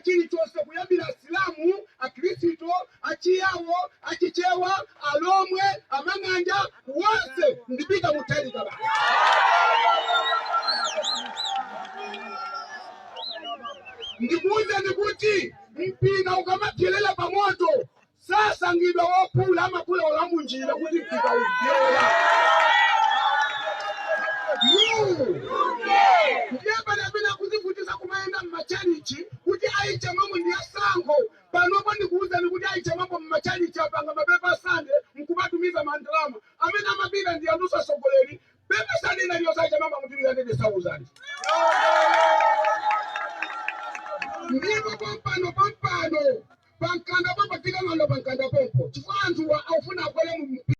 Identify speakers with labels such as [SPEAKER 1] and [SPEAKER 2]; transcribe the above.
[SPEAKER 1] chini chose kuyambira Islamu, Akristo, achiyawo, achichewa, alomwe, amang'anja, wose ndipita mutali kaba. Ndikuuze ndikuti mpinga ukamathelela pamoto sasa ngidwa wopula amakula olamunjira kuti mpinga udyera. Ndiye panapena kuzivutisa kumayenda mmachalichi kuti aicha mambo ndiye sango. Panopo ndikuuza ndikuti aicha mambo mmachalichi apanga mapepa sande mkubatumiza mandalama. Amena mabila ndiye andusa sogoleri. Pepa sande na ndiyo saicha mambo mtumiza ndede sauzani. Ndipo pampano pankanda pompo tika ngalo pankanda pompo chifukwa anthu aufuna akwele mu